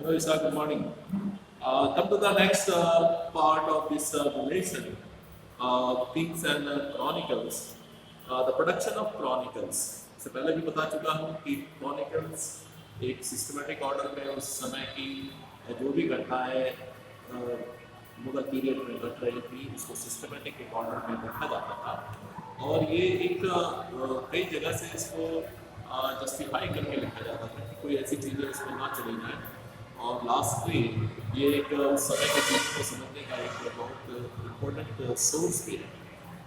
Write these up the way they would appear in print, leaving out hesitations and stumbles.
Hello, Isa. Good morning. Come to the next part of this relation, Kings and Chronicles. The production of Chronicles. इससे पहले भी बता चुका हूँ कि Chronicles एक सिस्टमेटिक ऑर्डर में उस समय की जो भी घटनाएं मुगल पीरियड में घट रही थी उसको सिस्टमेटिक एक ऑर्डर में लिखा जाता था और ये एक कई जगह से इसको जस्टिफाई करके लिखा जाता था कि कोई ऐसी चीज़ें इसमें ना चली जाए और लास्टली ये एक समय की चीज़ को समझने का एक बहुत इम्पोर्टेंट सोर्स भी है.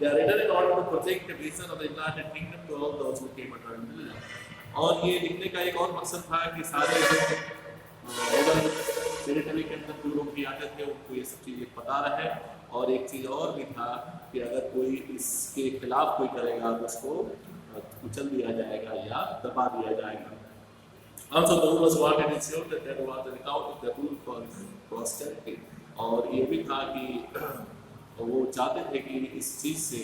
They are written in order to protect the vision of the United Kingdom to all those who came under England. और ये लिखने का एक और मकसद था कि सारे जो मुगल टेरिटरी के अंदर जो लोग भी आते थे उनको ये सब चीज़ें पता रहे और एक चीज़ और भी था कि अगर कोई इसके खिलाफ कोई करेगा तो उसको कुचल दिया जाएगा या दबा दिया जाएगा. Also, the rulers wanted to ensure that there was an account of the rule for posterity. और ये भी था कि वो चाहते थे कि इस चीज़ से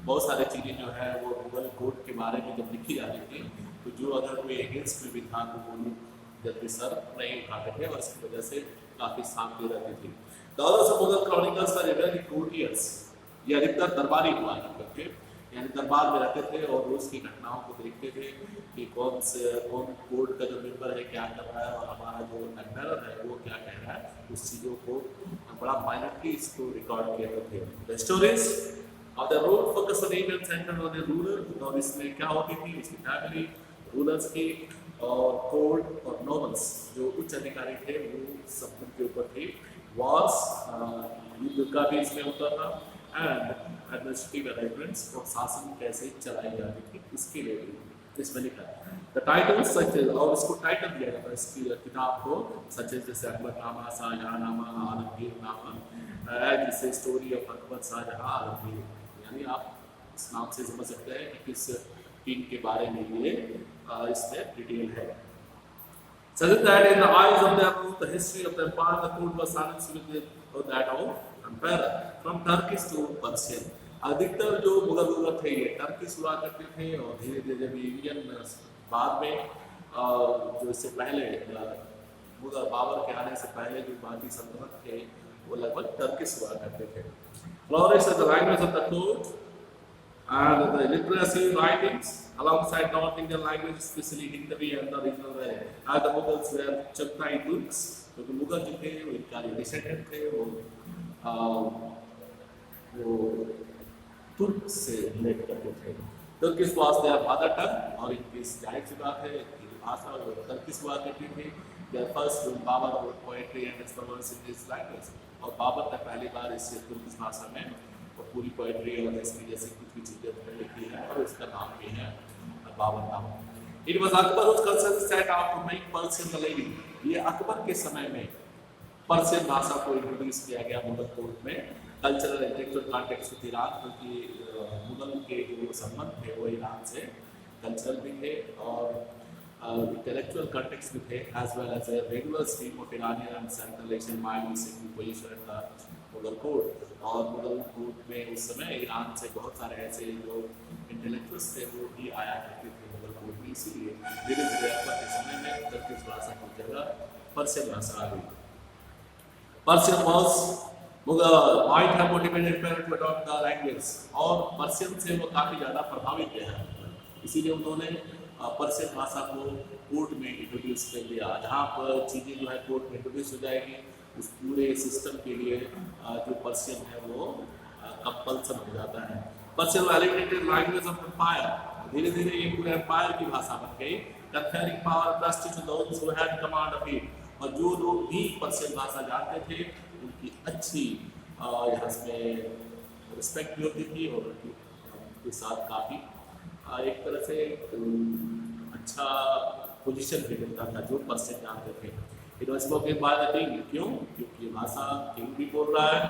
बहुत सारी चीज़ें जो है वो मुगल कोड के बारे में जब लिखी जाती थी तो जो अगर कोई अगेंस्ट में भी था तो वो लोग जल्दी सर नहीं उठाते थे और इसकी वजह से काफ़ी शांति रहती थी. The authors of Mughal Chronicles were really courtiers. ये अधिकतर दरबारी हुआ करते थे यानी दरबार में रहते थे और रोज की घटनाओं को देखते थे कि कौन कोर्ट का जो मेंबर है क्या कर रहा है और हमारा जो एडमिरल है वो क्या कह रहा है उस चीज़ों को बड़ा माइनरली इसको रिकॉर्ड किया थे. The stories of the road focus on events centred on the ruler और इसमें क्या होती थी उसकी फैमिली रूलर्स की और कोर्ट और नॉबल्स जो उच्च अधिकारी थे वो सब उनके ऊपर थे. वॉर्स युद्ध का भी इसमें होता था एंड एडमिनिस्ट्रेटिव अरेंजमेंट्स और शासन कैसे चलाई जाती थी इसके लिए भी इसमें लिखा है. द टाइटल सच और इसको टाइटल दिया जाता है इसकी किताब को सच जैसे अकबरनामा शाहजहांनामा आलमगीरनामा जिसे स्टोरी ऑफ अकबर शाहजहां आलमगीर यानी आप इस नाम से समझ सकते हैं कि किस किंग के बारे में ये इसमें डिटेल है. Such that in the eyes of the rule, the history of the empire, the court was silenced with that of empire from Turkish to Persian. अधिकतर जो मुगल रूलर थे ये टर्किश हुआ करते थे और धीरे धीरे जब इंडियन बाद में जो इससे पहले मुगल बाबर के आने से पहले जो बाकी सल्तनत थे वो लगभग टर्किश हुआ करते थे. Flourish as the language of the court and the literacy writings alongside North Indian language, especially Hindi and the regional language. As the Mughals were Chagtai Turks, क्योंकि मुगल जो थे वो इनका डिसेंडेंट थे वो तुर्क से रिलेट करते थे. Turkish was there mother tongue और इनकी जाहिर सी बात है इनकी भाषा तुर्किश हुआ करती थी. There first Babur wrote poetry and explorers in this language और बाबर ने पहली बार इस तुर्किश भाषा में और पूरी पोएट्री और इसकी जैसी कुछ भी चीज़ें लिखी है और इसका नाम भी है बाबर नाम. It was Akbar whose concern set out to make Persian the language. ये अकबर के समय में पर्शियन भाषा को इंट्रोड्यूस किया गया मुगल कोर्ट में. Cultural intellectual context with Iran क्योंकि मुगल के जो संबंध थे वो ईरान से कल्चरल भी थे और इंटेलेक्चुअल कॉन्टेक्स्ट भी थे as well as a regular stream of Iranian and central Asian minds in position in the Mughal court. और मुगल कोर्ट में उस समय ईरान से बहुत सारे ऐसे जो इंटेलेक्चुअल्स थे वो भी आया करते थे मुगल कोर्ट में. इसीलिए धीरे धीरे अकबर के समय में तुर्किश भाषा की जगह पर्शियन भाषा आ गई. Persian was Mughal might have motivated parent to adopt the language और पर्शियन से वो काफ़ी ज़्यादा प्रभावित हुए हैं. इसीलिए उन्होंने पर्शियन भाषा को कोर्ट में इंट्रोड्यूस कर दिया. जहाँ पर चीज़ें जो है कोर्ट में इंट्रोड्यूस हो जाएगी उस पूरे सिस्टम के लिए जो पर्शियन है वो कंपल्सन हो जाता है. Persian eliminated language of empire. धीरे धीरे ये पूरे एम्पायर की भाषा बन गई. Conferring power trust to those who had command of it. और जो लोग भी पर्शियन भाषा जानते थे उनकी अच्छी यहाँ में रिस्पेक्ट भी होती थी और उनके साथ काफ़ी एक तरह से अच्छा पोजीशन भी मिलता था जो पर्शियन जानते थे. It was spoken by the king. क्यों? क्योंकि भाषा किंग भी बोल रहा है,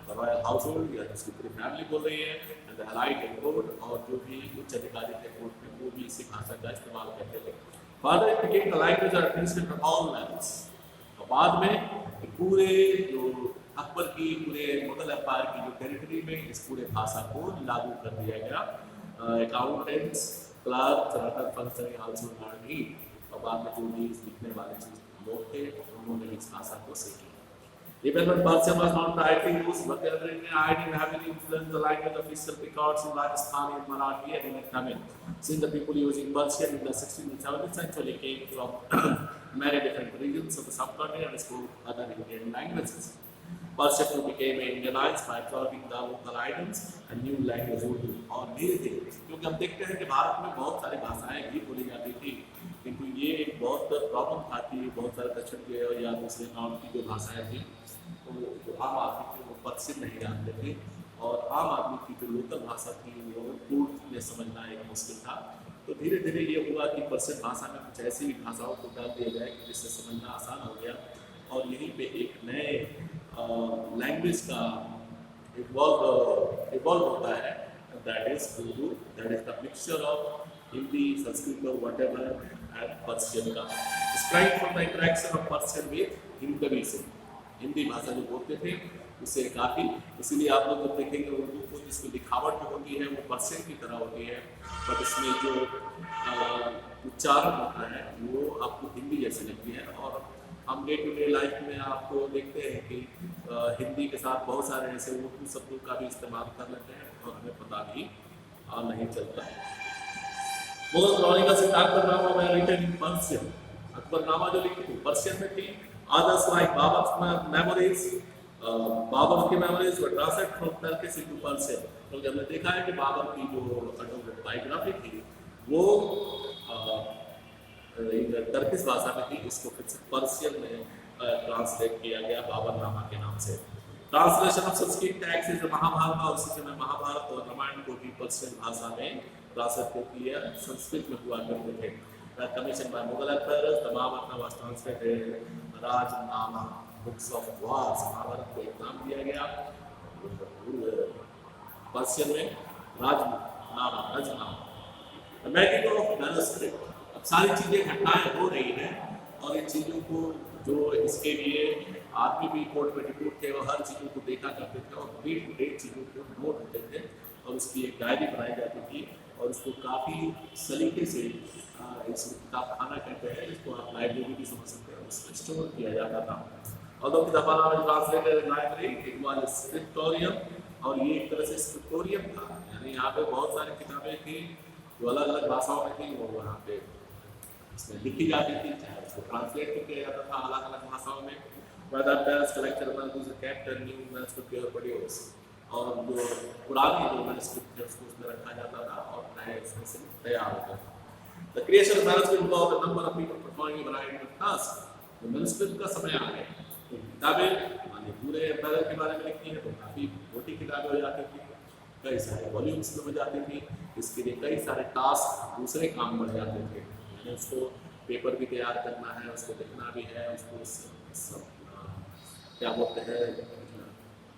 द रॉयल हाउस होल्ड या उसकी पूरी फैमिली बोल रही है and the elite and court और जो भी उच्च अधिकारी थे कोर्ट में वो भी इसी भाषा का इस्तेमाल करते थे. Father it became the language of administration of all lands. बाद में पूरे जो अकबर की पूरे मुगल एम्पायर की जो टेरिटरी में इस पूरे भाषा को लागू कर दिया गया. Accountants clerk functioning also learn it और बाद में जो भी लिखने वाले चीज़ लोग थे, उन्होंने इस भाषा को सीखी। Even when Persian was not widely used, but the other Indian idea heavily influenced the language of official records in Rajasthani and Marathi and in Tamil. Since the people using Persian in the 16th and 17th century came from many different regions of the subcontinent and spoke other Indian languages. Persian became Indianized by absorbing the local items and new language Urdu और धीरे धीरे, क्योंकि हम देखते हैं कि भारत में बहुत सारी भाषाएं भी बोली जाती थी, किंतु ये एक बहुत प्रॉब्लम था कि बहुत सारे दक्षिण के या दूसरे नॉर्थ की जो भाषाएं थी तो जो आम आदमी थे वो पर्शियन नहीं जानते थे, और आम आदमी की जो लोकल भाषा थी वो उर्दू में समझना एक मुश्किल था। तो धीरे धीरे ये हुआ कि पर्शियन भाषा में कुछ ऐसी भाषाओं को डाल दिया जाए कि जिससे समझना आसान हो गया, और यहीं पे एक नए लैंग्वेज का इवॉल्व होता है, that is Urdu, that is the mixture of Hindi, Sanskrit और व्हाटएवर एंड पर्शियन का, Sprite from the interaction of Persian with Hindi से। हिंदी भाषा जो बोलते थे उससे काफ़ी, इसीलिए आप लोग जब देखेंगे उर्दू को जिसकी लिखावट जो होती है वो पर्शियन की तरह होती है, बट इसमें जो उच्चारण होता है वो आपको हिंदी जैसी लगती है। और हम डे टू डे लाइफ में आपको देखते हैं कि हिंदी के साथ बहुत सारे ऐसे उर्दू शब्दों का भी इस्तेमाल कर लेते हैं और हमें पता भी नहीं चलता। मुगल क्रॉनिकल से अकबरनामा में रिटन इन पर्शियन, अकबरनामा जो लिखी थी पर्शियन में थी। Others like Babur's memories, Babar की memories were translate from Turkish into Persian. तो हमने देखा है कि बाबर की जो ऑटोबायोग्राफी थी वो टर्किश भाषा में थी, इसको फिर से पर्शियन में ट्रांसलेट किया गया बाबरनामा के नाम से। Translation of Sanskrit text is Mahabharata, और उसी समय महाभारत और रामायण को भी पर्शियन भाषा में ट्रांसलेट किया, संस्कृत में हुआ करते थे। Commission by Mughal emperors, the Mahabharata was translated Razmnama, books of wars, Mahabharata को एक नाम दिया गया पर्शियन में Razmnama, Razmnama. Making of manuscript, अब सारी चीज़ें घटनाएं हो रही हैं और इन चीज़ों को जो इसके लिए आदमी भी कोर्ट में रिपोर्ट थे और हर चीज़ों को देखा करते थे और डे टू डे चीज़ों को नोट होते थे और उसकी एक डायरी बनाई जाती थी और उसको काफ़ी सलीके से इस किताब खाना कहते हैं, इसको आप लाइब्रेरी भी समझ सकते हैं, उसमें स्टोर किया जाता था। Although the Bana was translated in library, it was a scriptorium, और ये एक तरह से स्क्रिप्टोरियम था, यानी यहाँ पे बहुत सारी किताबें थी जो अलग अलग भाषाओं में थी, वो वहाँ पे इसमें लिखी जाती थी, चाहे उसको ट्रांसलेट भी किया जाता था अलग अलग भाषाओं में। Whether parents collected manuscripts and kept and new manuscripts or produced, और जो पुरानी जो मैन्युस्क्रिप्ट थे उसको उसमें रखा जाता था और नए इसमें से तैयार होता था। The creation of manuscript involved a number of people performing a variety of tasks. तो मैन्युस्क्रिप्ट का समय आ गया, तो किताबें माने पूरे एम्पायर के बारे में लिखनी है तो काफ़ी मोटी किताबें हो जाती थी, कई सारे वॉल्यूम्स में हो जाती थी, इसके लिए कई सारे टास्क दूसरे काम बढ़ जाते थे, यानी उसको पेपर भी तैयार करना है, उसको लिखना भी है, उसको क्या बोलते हैं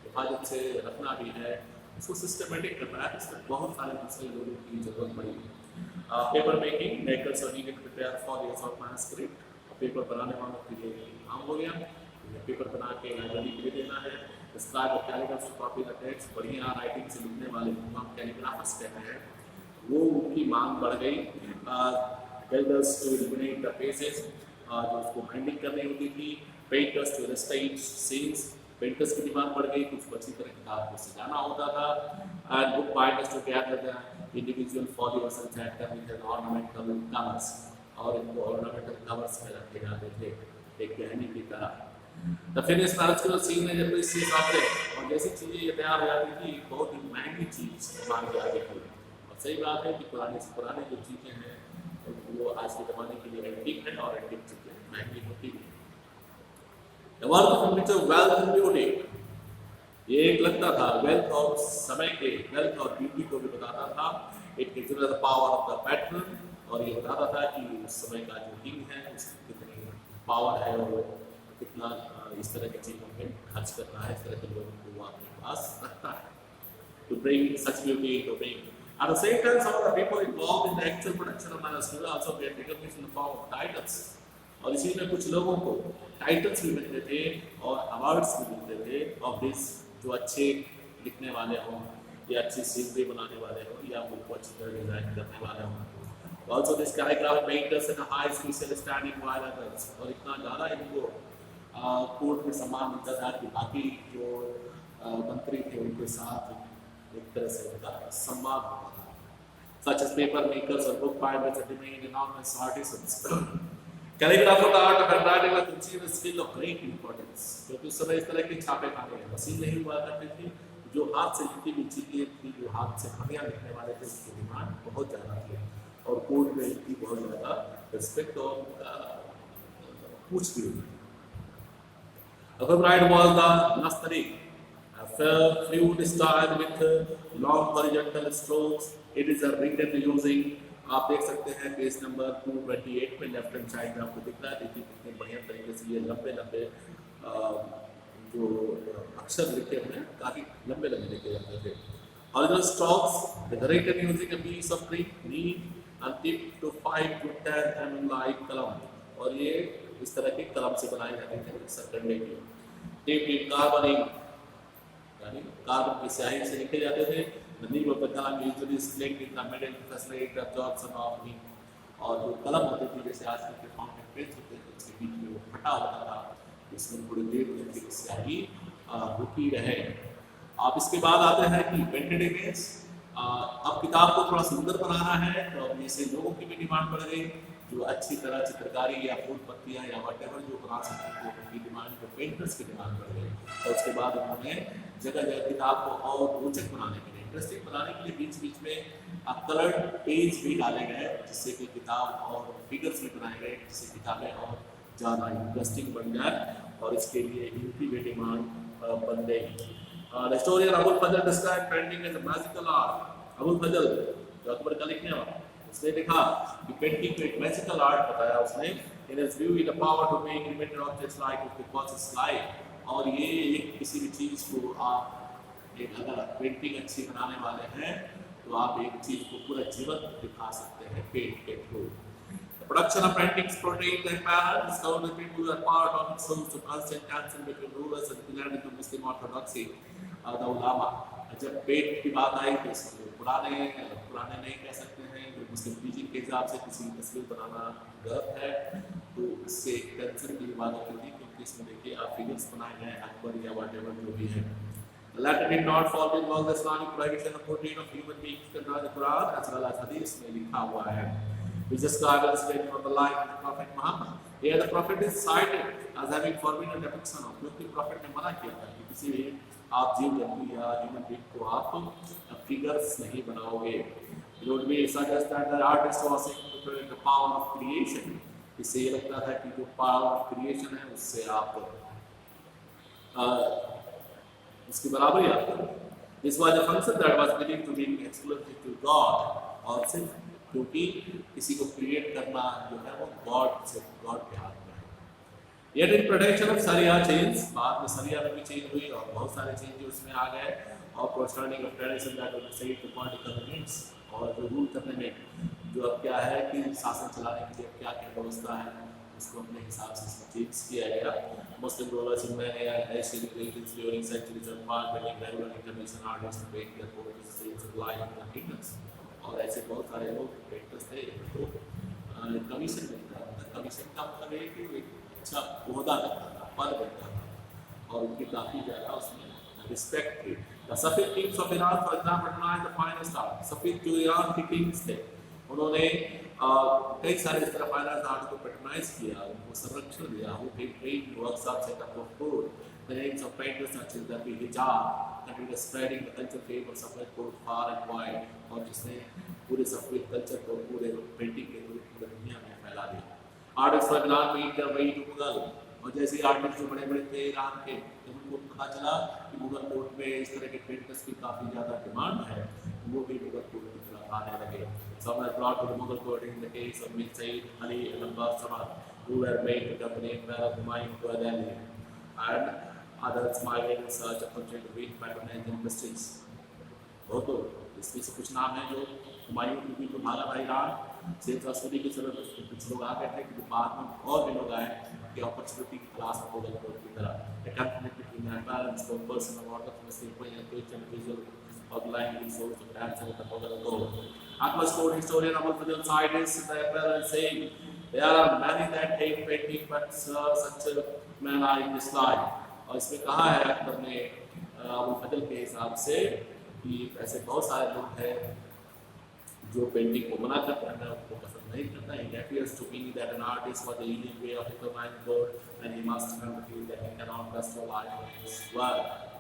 हिफाजत से रखना भी है, उसको सिस्टमेटिक करना है, इसमें बहुत सारे दूसरे लोगों की जरूरत पड़ी। पेपर मेकिंग, मेकर्स और needed prepare for the of manuscript, paper बनाने वालों के लिए काम हो गया, पेपर बना के लाइब्रेरी के लिए देना है। स्क्राइब और कैलीग्राफ्स टू कॉपी द टेक्स्ट, बढ़िया राइटिंग से लिखने वाले जो हम कैलीग्राफर्स कहते हैं वो उनकी मांग बढ़ गई। Builders to illuminate the pages, जो उसको बाइंडिंग करनी होती थी। Painters to illustrate scenes, painters की डिमांड बढ़ गई, कुछ अच्छी तरह किताब को सजाना होता था। And book binders to gather the individual folios and chapter with an ornamental covers, और इनको ऑर्नामेंटल कवर्स में रखे जाते थे एक गहनी की तरह। द फिनिश मैन्युस्क्रिप्ट सीन में जब इस चीज़ आते और जैसी चीज़ें ये तैयार हो जाती थी बहुत ही महंगी चीज़ मांगी जाती थी। और सही बात है कि पुरानी से पुरानी जो चीज़ें हैं वो आज के ज़माने के लिए एंटीक है और एंटीक चीज़ें महंगी होती भी। The work of literature wealth and beauty, ये एक लगता था वेल्थ और समय के वेल्थ और ब्यूटी को भी बताता था। It consider the power of the pattern, और ये बताता था कि उस समय का जो किंग है उसकी कितनी पावर है और कितना इस तरह की चीज़ों पे खर्च करना है, इस तरह के लोगों को वो अपने पास रखता है। To bring such beauty into being. At the same time, some of the people involved in the actual production of manuscript also get recognition in the form of titles. और इसी में कुछ लोगों को टाइटल्स भी मिलते थे और अवार्ड्स भी मिलते थे ऑफ दिस, जो अच्छे लिखने वाले हों या अच्छी सीनरी बनाने वाले हों या उनको अच्छी तरह डिजाइन करने वाले हों। Also this calligraphy painters at a high special standing while others, और इतना ज़्यादा इनको कोर्ट में सम्मान मिलता था कि बाकी जो मंत्री थे उनके साथ एक तरह से उनका सम्मान होता था। Such as paper makers or book binders that remain enormous artisans. Calligraphy का art of handwriting was considered a skill of great importance, क्योंकि उस समय इस तरह के छापे खाने मशीन नहीं हुआ करती थी, जो हाथ से लिखी हुई चीजें थी, जो हाथ से खड़ियाँ लिखने वाले थे, उसकी डिमांड बहुत ज़्यादा थी और कोर्ट में इनकी बहुत ज़्यादा रिस्पेक्ट और पूछ भी हुई। Write was the Nastari, a fluid style with long horizontal strokes. It is a written using, आप देख सकते हैं पेज नंबर 228 में लेफ्ट हैंड साइड में आपको दिख रहा है, देखिए कितने बढ़िया तरीके से ये लंबे लंबे जो अक्षर लिखे हुए हैं, काफी लंबे लंबे लिखे जाते थे। Original strokes, the written using a piece of print, neat and tipped to 5 to 10 mm like कलम, और ये इस तरह के कलम से बनाए जाते थे सरकंडे के। टिप कार्बनिंग, यानी कार्बन की स्याही से लिखे जाते थे। The nib of the column usually is linked in the middle to facilitate the absorption of ink, और जो कलम होते थे जैसे आजकल के फाउंटेन पेन होते थे उसके बीच में वो फटा होता था, इसमें थोड़ी देर तक की स्याही रुकी रहे। अब इसके बाद आते हैं कि पेंटेड इमेज। अब किताब को थोड़ा सुंदर बनाना है तो अब जैसे लोगों की भी डिमांड बढ़ गई, जो अच्छी तरह चित्रकारी या फूल पत्तियाँ या वटेवर जो बना सकते थे उनकी डिमांड, तो पेंटर्स की डिमांड बढ़ गई। और उसके बाद उन्होंने जगह जगह किताब को और रोचक बनाने के लिए, इंटरेस्टिंग बनाने के लिए बीच बीच में कलर्ड पेज भी डाले गए, जिससे कि किताब और फिगर्स भी बनाए गए, जिससे किताबें और ज़्यादा इंटरेस्टिंग बन जाए, और इसके लिए इनकी भी डिमांड बन गई। The historian Abul Fazl described painting as a magical art. Abul फजल जो अकबर का लिखने वाला, उसने लिखा कि पेंटिंग को एक मैजिकल आर्ट बताया उसने। In his view, it a power to make invented objects like it because it's life, और ये एक किसी भी चीज़ को आप एक अगर पेंटिंग अच्छी बनाने वाले हैं तो आप एक चीज़ को पूरा जीवंत दिखा सकते हैं पेंट के through. The production of paintings portraying the empire discovered the people were part of its source of constant tension between rulers and belonging to Muslim orthodoxy. The ulama, जब पेंट की बात आई तो पुराने नहीं कह सकते हैं, जो मुस्लिम टीचिंग के हिसाब से किसी तस्वीर बनाना गलत है, तो इससे टेंशन की बात होती थी, क्योंकि इसमें देखिए आप फिगर्स बनाए गए अकबर या व्हाटएवर जो भी है। The latter did not fall in with the Islamic prohibition of portraying of human beings contained in the Quran as well as Hadith में लिखा हुआ है। We just got a statement from the life of the Prophet Muhammad. Here the Prophet is cited as having forbidden a depiction of, क्योंकि Prophet ने मना किया था कि किसी भी आप जीव जंतु या ह्यूमन बीइंग को आप फिगर्स नहीं बनाओगे। It would be suggest that the artist was seeking the power of creation. इससे ये लगता था कि जो पावर ऑफ क्रिएशन है उससे आप इसकी बराबरी आप करें। This was a function that was believed to be exclusive to God, और सिर्फ क्योंकि किसी को क्रिएट करना जो है वो गॉड के हाथ में है। Yet in protection of Sharia change, बाद में शरिया में भी चेंज हुई और बहुत सारे चेंजेस उसमें आ गए, और understanding of tradition that was said to political needs, और जो रूल करने में जो अब क्या है कि शासन चलाने के लिए क्या क्या व्यवस्था है उसको अपने हिसाब से चेंज किया गया। मुस्लिम रूलर्स इन मैनी ऐसे religions during centuries of part making regular commission artist to paint their portraits scenes of life and things, और ऐसे बहुत सारे लोग पेंटर्स थे तो कमीशन मिलता था। कमीशन का मतलब है कि एक अच्छा ओहदा मिलता था, पद मिलता था, और उनकी काफ़ी ज़्यादा उसमें रिस्पेक्ट थी। The Safid kings of Iran, for example, recognized the finest art. सफीद जो ईरान के किंग्स थे उन्होंने कई सारे इस तरह फाइनेंस आर्ट को पैटर्नाइज किया, उनको संरक्षण दिया। वो paint workshop setup of food, the names of painters such as the hijab continued spreading the culture favors of court far and wide, और जिसने पूरे सफेद कल्चर को पूरे पेंटिंग के पूरे दुनिया में फैला दिया। आर्टिस्ट फॉर ईरान में इंटर वही टू मुगल, और जैसे आर्टिस्ट जो बड़े बड़े थे ईरान के, जब उनको पता चला कि मुगल कोर्ट में इस तरह के पेंटर्स की काफ़ी ज़्यादा डिमांड है, वो भी मुगल कोर्ट की तरफ आने लगे। Some were brought to the Mughal court in the case of Mir Said Ali and Abbas Samad, who were made to accompany Emperor Humayun to Delhi, and others migrated in search of cultural wealth, patronage and prestige. तो इसमें से कुछ नाम हैं जो हुमायूं क्योंकि जो भागा था ईरान से संस्कृति के समय कुछ लोग आ गए थे, कि बाद में और भी लोग आए कि अपॉर्चुनिटी की तलाश में मुगल कोर्ट की तरह। The conflict between the emperors and person of order from the Muslim point and Christian visual outlining the source of dance and the Mughal court. Akbar's court historian Abul Fazl cites the apparel saying, there are many that hate painting, but such a man I dislike. और इसमें कहा है अकबर ने अबुल फजल के हिसाब से कि ऐसे बहुत सारे लोग हैं जो पेंटिंग को मना करते हैं, उनको पसंद नहीं करता. It appears to me that an artist was the easy way of determining God, and he must come to feel that he cannot customize his work.